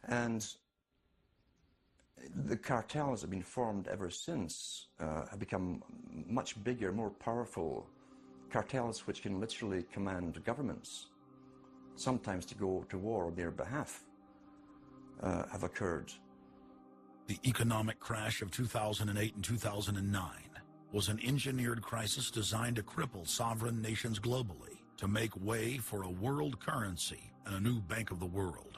And the cartels have been formed ever since, have become much bigger, more powerful cartels which can literally command governments, sometimes to go to war on their behalf, have occurred. The economic crash of 2008 and 2009 was an engineered crisis designed to cripple sovereign nations globally to make way for a world currency and a new Bank of the World.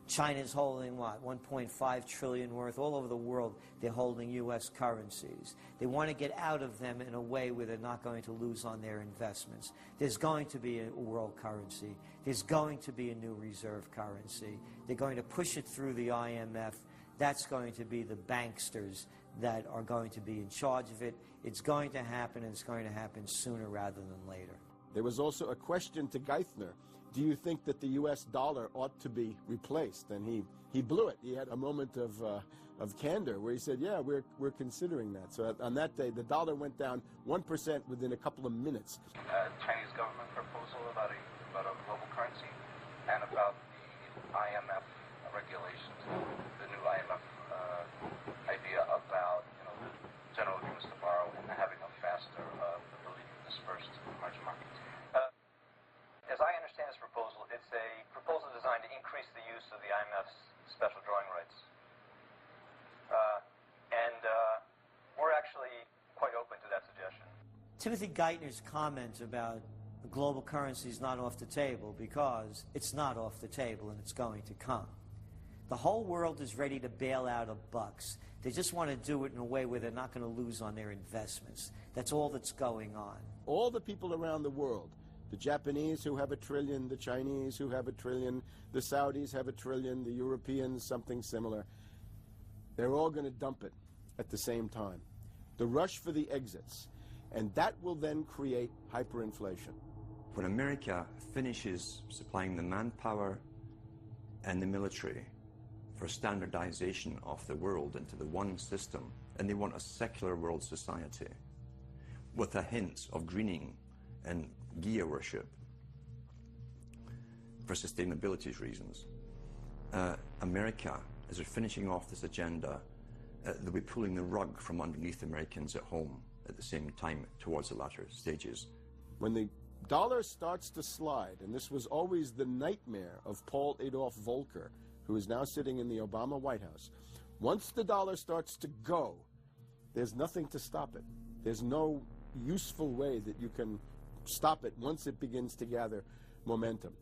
China's holding, what, 1.5 trillion worth. All over the world, they're holding U.S. currencies. They want to get out of them in a way where they're not going to lose on their investments. There's going to be a world currency. There's going to be a new reserve currency. They're going to push it through the IMF. That's going to be the banksters that are going to be in charge of it. It's going to happen, and it's going to happen sooner rather than later. There was also a question to Geithner. Do you think that the U.S. dollar ought to be replaced? And he blew it. He had a moment of candor where he said, yeah, we're considering that. So on that day, the dollar went down 1% within a couple of minutes. Chinese government proposal about a global currency and about the IMF regulations, the new IMF idea about general agreements to borrow and having a faster ability to disperse to the emerging market. As I understand this proposal, it's a proposal designed to increase the use of the IMF's special drawing rights. We're actually quite open to that suggestion. Timothy Geithner's comment about the global currency is not off the table because it's not off the table and it's going to come. The whole world is ready to bail out of bucks. They just want to do it in a way where they're not going to lose on their investments. That's all that's going on. All the people around the world, the Japanese who have $1 trillion, the Chinese who have $1 trillion, the Saudis have $1 trillion, the Europeans something similar, they're all going to dump it at the same time. The rush for the exits. And that will then create hyperinflation. When America finishes supplying the manpower and the military for standardization of the world into the one system, and they want a secular world society with a hint of greening and Gia worship for sustainability reasons, America, as they're finishing off this agenda, they'll be pulling the rug from underneath Americans at home at the same time towards the latter stages. When the dollar starts to slide, and this was always the nightmare of Paul Adolph Volcker, who is now sitting in the Obama White House, once the dollar starts to go, there's nothing to stop it. There's no useful way that you can stop it once it begins to gather momentum.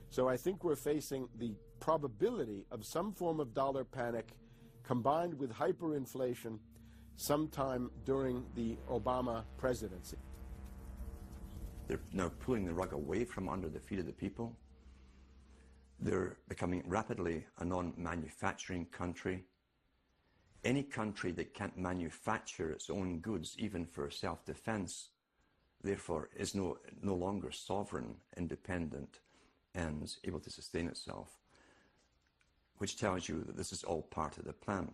So I think we're facing the probability of some form of dollar panic combined with hyperinflation sometime during the Obama presidency. They're now pulling the rug away from under the feet of the people. They're becoming rapidly a non-manufacturing country. Any country that can't manufacture its own goods, even for self-defense, therefore is no longer sovereign, independent, and able to sustain itself, which tells you that this is all part of the plan.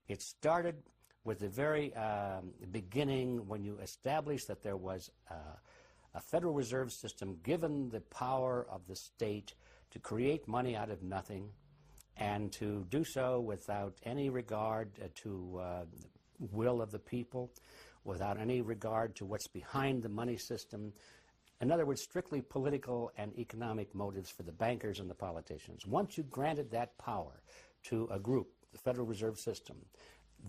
It started with the very beginning when you established that there was a Federal Reserve System given the power of the state to create money out of nothing and to do so without any regard to the will of the people, without any regard to what's behind the money system. In other words, strictly political and economic motives for the bankers and the politicians. Once you granted that power to a group, the Federal Reserve System,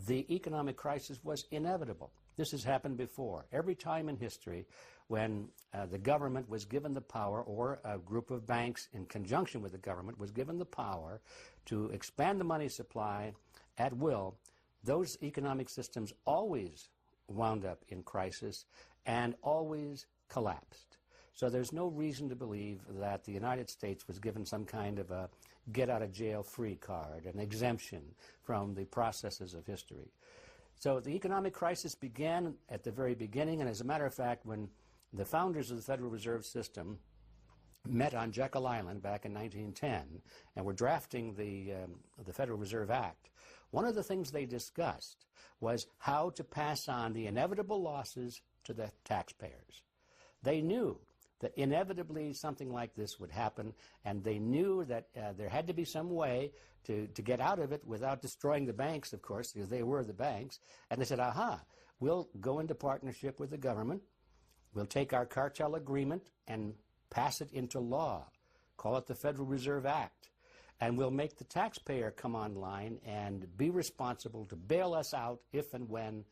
the economic crisis was inevitable. This has happened before. Every time in history when the government was given the power, or a group of banks in conjunction with the government was given the power to expand the money supply at will, those economic systems always wound up in crisis and always collapsed. So there's no reason to believe that the United States was given some kind of a get-out-of-jail-free card, an exemption from the processes of history. So the economic crisis began at the very beginning, and as a matter of fact, when the founders of the Federal Reserve System met on Jekyll Island back in 1910 and were drafting the Federal Reserve Act, one of the things they discussed was how to pass on the inevitable losses to the taxpayers. They knew that inevitably something like this would happen, and they knew that there had to be some way to get out of it without destroying the banks, of course, because they were the banks. And they said, aha, we'll go into partnership with the government, we'll take our cartel agreement and pass it into law, call it the Federal Reserve Act, and we'll make the taxpayer come online and be responsible to bail us out if and when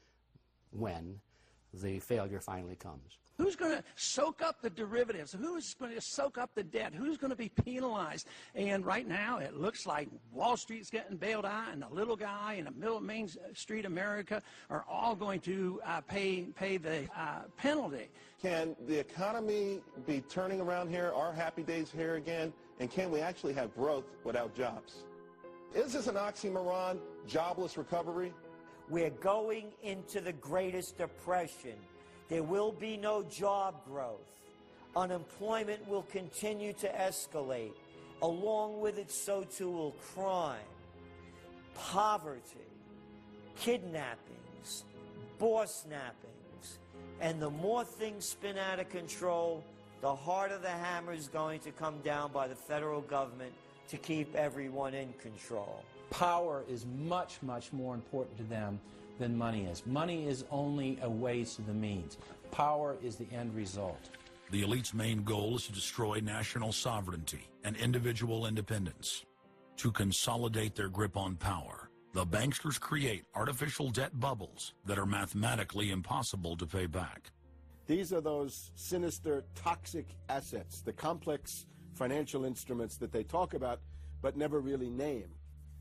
the failure finally comes. Who's going to soak up the derivatives? Who's going to soak up the debt? Who's going to be penalized? And right now, it looks like Wall Street's getting bailed out, and the little guy in the middle of Main Street America are all going to pay the penalty. Can the economy be turning around here? Are happy days here again? And can we actually have growth without jobs? Is this an oxymoron, jobless recovery? We're going into the greatest depression. There will be no job growth. Unemployment will continue to escalate. Along with it, so too will crime, poverty, kidnappings, boss snappings. And the more things spin out of control, the harder the hammer is going to come down by the federal government to keep everyone in control. Power is much, much more important to them than money is. Money is only a ways to the means. Power is the end result. The elite's main goal is to destroy national sovereignty and individual independence. To consolidate their grip on power, the banksters create artificial debt bubbles that are mathematically impossible to pay back. These are those sinister, toxic assets, the complex financial instruments that they talk about but never really name.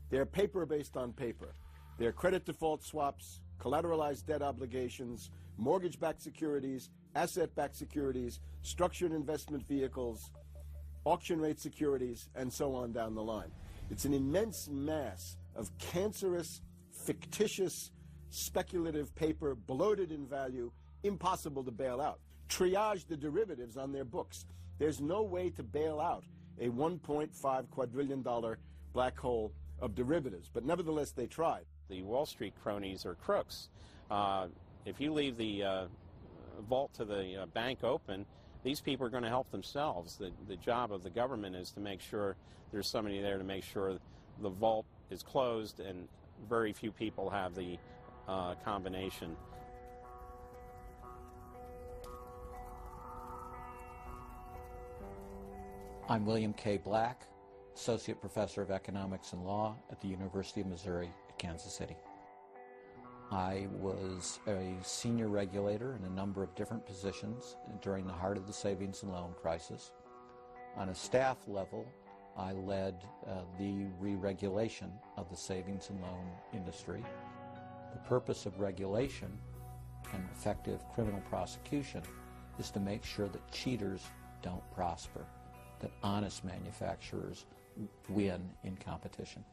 They're paper based on paper. They're credit default swaps, collateralized debt obligations, mortgage-backed securities, asset-backed securities, structured investment vehicles, auction rate securities, and so on down the line. It's an immense mass of cancerous, fictitious, speculative paper, bloated in value, impossible to bail out. Triage the derivatives on their books. There's no way to bail out a $1.5 quadrillion black hole of derivatives, but nevertheless they tried. The Wall Street cronies are crooks. If you leave the vault to the bank open, these people are going to help themselves. The job of the government is to make sure there's somebody there to make sure the vault is closed, and very few people have the combination. I'm William K. Black, Associate Professor of Economics and Law at the University of Missouri at Kansas City. I was a senior regulator in a number of different positions during the heart of the savings and loan crisis. On a staff level, I led the re-regulation of the savings and loan industry. The purpose of regulation and effective criminal prosecution is to make sure that cheaters don't prosper, that honest manufacturers win in competition.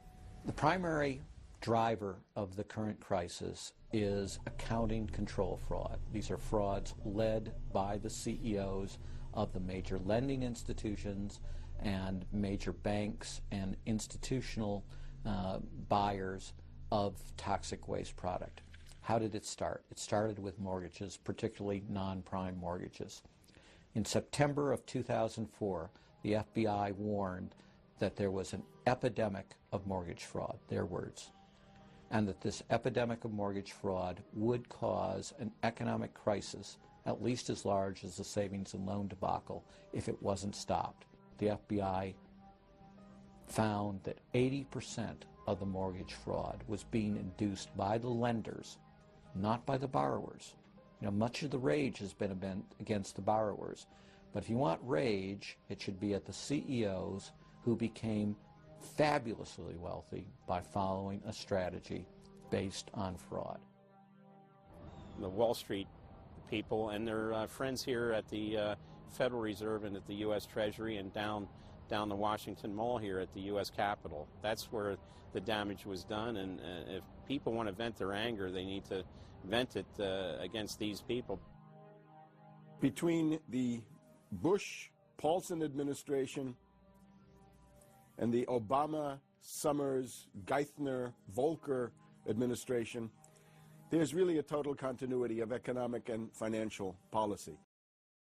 The primary driver of the current crisis is accounting control fraud. These are frauds led by the CEOs of the major lending institutions and major banks and institutional buyers of toxic waste product. How did it start? It started with mortgages, particularly non-prime mortgages. In September of 2004, the FBI warned that there was an epidemic of mortgage fraud, their words, and that this epidemic of mortgage fraud would cause an economic crisis at least as large as the savings and loan debacle if it wasn't stopped. The FBI found that 80% of the mortgage fraud was being induced by the lenders, not by the borrowers. You know, much of the rage has been against the borrowers, but if you want rage, it should be at the CEOs who became fabulously wealthy by following a strategy based on fraud. The Wall Street people and their friends here at the Federal Reserve and at the U.S. Treasury and down the Washington Mall here at the U.S. Capitol. That's where the damage was done, and if people want to vent their anger, they need to vent it against these people. Between the Bush-Paulson administration and the Obama, Summers, Geithner, Volcker administration, there's really a total continuity of economic and financial policy.